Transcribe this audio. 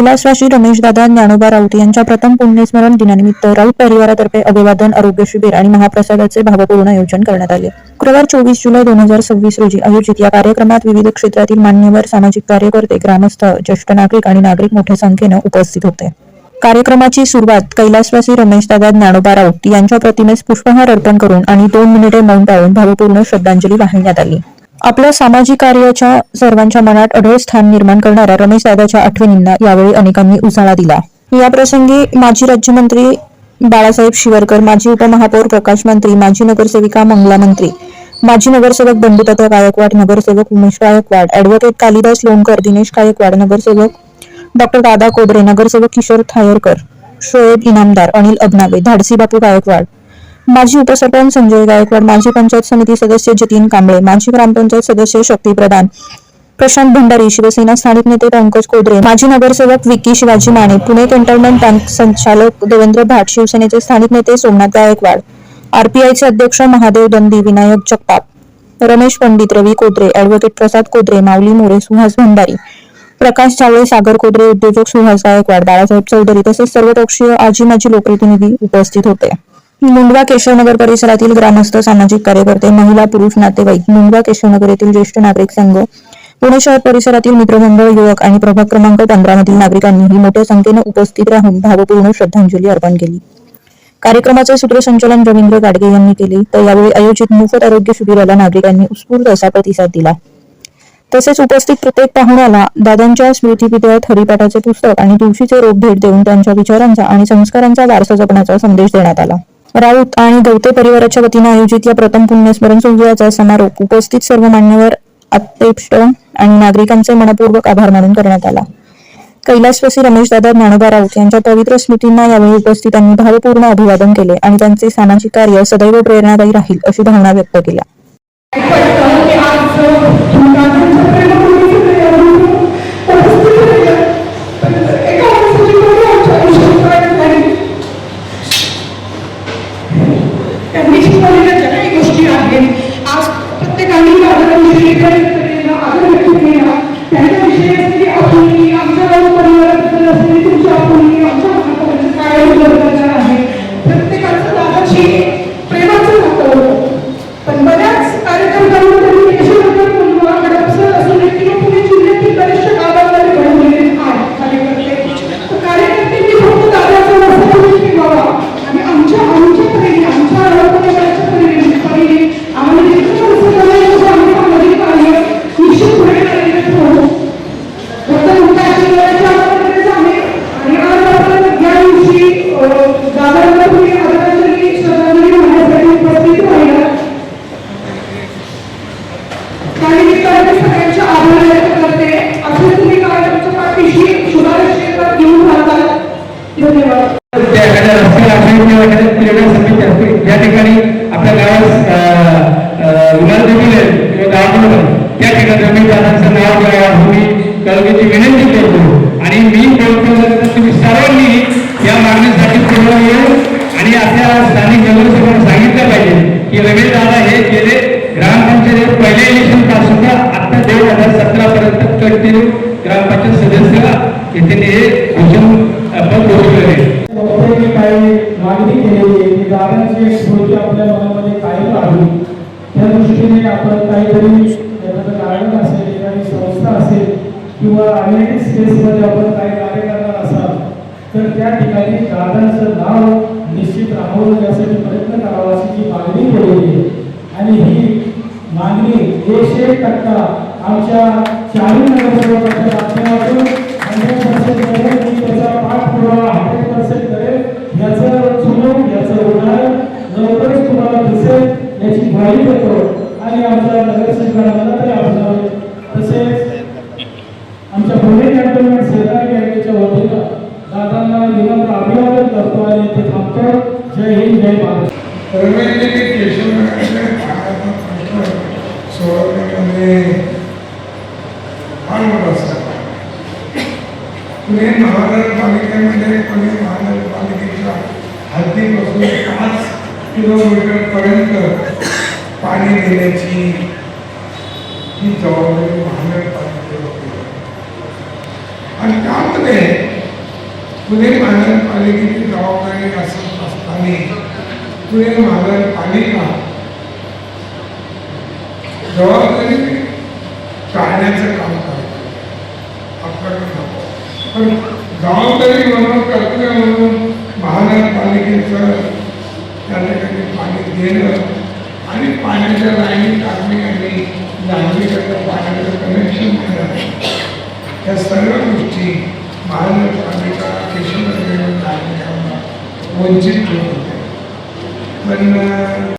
कैलासवासी रमेशदादा ज्ञानोबा राऊत यांच्या प्रथम पुण्यस्मरण दिनानिमित्त राऊत परिवारातर्फे अभिवादन, आरोग्य शिबिर आणि महाप्रसादाचे भावपूर्ण आयोजन करण्यात आले. शुक्रवार 24 जुलै 2026 रोजी आयोजित या कार्यक्रमात विविध क्षेत्रातील मान्यवर, सामाजिक कार्यकर्ते, ग्रामस्थ, ज्येष्ठ नागरिक आणि नागरिक मोठ्या संख्येने उपस्थित होते. कार्यक्रमाची सुरुवात कैलासवासी रमेशदादा ज्ञानोबा राऊत यांच्या प्रतिमेस पुष्पहार अर्पण करून आणि 2 मिनिटे मौन पाळून भावपूर्ण श्रद्धांजली वाहण्यात आली. आपल्या सामाजिक कार्याच्या सर्वांच्या मनात अढळ स्थान निर्माण करणाऱ्या रमेशदादाच्या आठवणींना यावेळी अनेकांनी उजाळा दिला. या प्रसंगी माजी राज्यमंत्री बाळासाहेब शिवरकर, माजी उपमहापौर प्रकाश मंत्री, माजी नगरसेविका मंगला मंत्री, माजी नगरसेवक बंडूतात्या गायकवाड, नगरसेवक उमेश गायकवाड, ॲडव्होकेट कालिदास लोणकर, दिनेश गायकवाड, नगरसेवक डॉक्टर दादा कोबरे, नगरसेवक किशोर थायरकर, शोएब इनामदार, अनिल अबनावे, धाडसी बापू गायकवाड, माजी उपसरपंच संजय गायकवाड, माजी पंचायत समिती सदस्य जतीन कांबळे, माजी ग्रामपंचायत सदस्य शक्ती प्रधान, प्रशांत भंडारी, शिवसेना स्थानिक नेते पंकज कोदरे, माजी नगरसेवक विकी शिवाजी माने, पुणे कॅन्टोन्मेंट बँक संचालक देवेंद्र भाट, शिवसेनेचे स्थानिक नेते सोमनाथ गायकवाड, आरपीआयचे अध्यक्ष महादेव दंदी, विनायक जगताप, रमेश पंडित, रवी कोदरे, ॲडव्होकेट प्रसाद कोदरे, माऊली मोरे, सुहास भंडारी, प्रकाश चावळे, सागर कोदरे, उद्योजक सुहास गायकवाड, बाळासाहेब चौधरी तसेच सर्वपक्षीय आजी माजी लोकप्रतिनिधी उपस्थित होते. मुंडवा केशवनगर परिसरातील ग्रामस्थ, सामाजिक कार्यकर्ते, महिला पुरुष नातेवाईक, मुंडवा केशवनगर येथील ज्येष्ठ नागरिक संघ, पुणे शहर परिसरातील मित्रमंडळ, युवक आणि प्रभाग क्रमांक 15 मधील नागरिकांनीही मोठ्या संख्येने उपस्थित राहून भावपूर्ण श्रद्धांजली अर्पण केली. कार्यक्रमाचे सूत्रसंचालन रवींद्र गाडगे यांनी केले, तर यावेळी आयोजित मोफत आरोग्य शिबिराला नागरिकांनी उत्स्फूर्त असा प्रतिसाद दिला. तसेच उपस्थित प्रत्येक पाहुण्याला दादांच्या स्मृतिपितळात हरिपाठाचे पुस्तक आणि तुळशीचे रोप भेट देऊन त्यांच्या विचारांचा आणि संस्कारांचा वारसा जपण्याचा संदेश देण्यात आला. राऊत आणि गवते परिवाराच्या वतीने आयोजित या प्रथम पुण्यस्मरण सोहळ्याचा समारोप उपस्थित सर्व मान्यवर, आप्तेष्ट आणि नागरिकांचे मनपूर्वक आभार मानून करण्यात आला. कैलासवासी रमेशदादा ज्ञानोबा राऊत यांच्या पवित्र स्मृतींना यावेळी उपस्थितांनी भावपूर्ण अभिवादन केले आणि त्यांचे सामाजिक कार्य सदैव प्रेरणादायी राहील अशी भावना व्यक्त केल्या. आज प्रत्येकाने प्रत्येकाचं दादाची प्रेमाचं नातं होतं. पण बऱ्याच कार्यकर्त्यांमध्ये असून पुणे जिल्ह्यातील बरेचशा गावांमध्ये घडवलेले कार्यकर्त्यांनी फक्त दादाचा व्हावा आणि आमच्या परीने आमच्या परीने आम्हाला सगळ्यांच्या आभार व्यक्त करते. असं तुम्ही कार्यक्रमाच्या पाठीशी शुभारंभ घेऊन राहतात. धन्यवाद. ज्या ठिकाणी आपल्या गावात त्या ठिकाणी रमेशदादांचं नाव घ्यावं कळवण्याची विनंती करतो आणि मी तुम्ही सर्वांनी या मागणीसाठी पुढे येऊन आणि आपल्या स्थानिक नगरसेवकांना सांगितलं पाहिजे की रमेशदादा हे गेले ग्रामपंचायत पहिल्या इलेक्शन पासून आता 2017 पर्यंत कंटिन्यू ग्रामपंचायत सदस्य येथे हे घोषण पद घोषवले. काही मागणी केलेली आहे की दादांची एक स्मृती आपल्या मनामध्ये कायम राहावी, त्या दृष्टीने आपण काहीतरी एखादं गार्डन असेल, एखादी संस्था असेल किंवा अमेरिकन स्पेसमध्ये आपण काही कार्य करणार असाल तर त्या ठिकाणी दादांचं नाव निश्चित राहून यासाठी प्रयत्न करावा अशी जी मागणी केलेली आहे. आणि ही मागणी 100% आमच्या 40 नगरसेवकांच्या माध्यमातून 100% करेल. मी त्याचा पाठपुरावा 100% करेल. याचं चुनून याचं उदाहरण लवकरच तुम्हाला दिसेल याची ग्वाही देतो. आणि आमच्या नगरसेवकांना तरी अभिनव. तसेच आमच्या पुणे कॅन्टोन्मेंट सहकारी बँकेच्या वतीनं दादांना निमंत्रण अभिवादन करतो आणि ते थांबतो. जय हिंद, जय महाराष्ट्र. पुणे महानगरपालिकेमध्ये पुणे महानगरपालिकेच्या हद्दीपासून 5 किलोमीटरपर्यंत पाणी देण्याची ही जबाबदारी महानगरपालिकेवर होती. आणि त्यामध्ये पुणे महानगरपालिकेची जबाबदारी असत असताना पुणे महानगरपालिका जबाबदारी टाळण्याचं काम करते आपल्याकडे नको. पण जबाबदारी म्हणून कर्तव्य म्हणून महानगरपालिकेचं त्या ठिकाणी पाणी देणं आणि पाण्याच्या लाईनी टाकणे आणि नागरिकांना पाण्याचं कनेक्शन देणं या सर्व गोष्टी महानगरपालिका केशवनगर नागरिकांना वंचित ठेवत होते. पण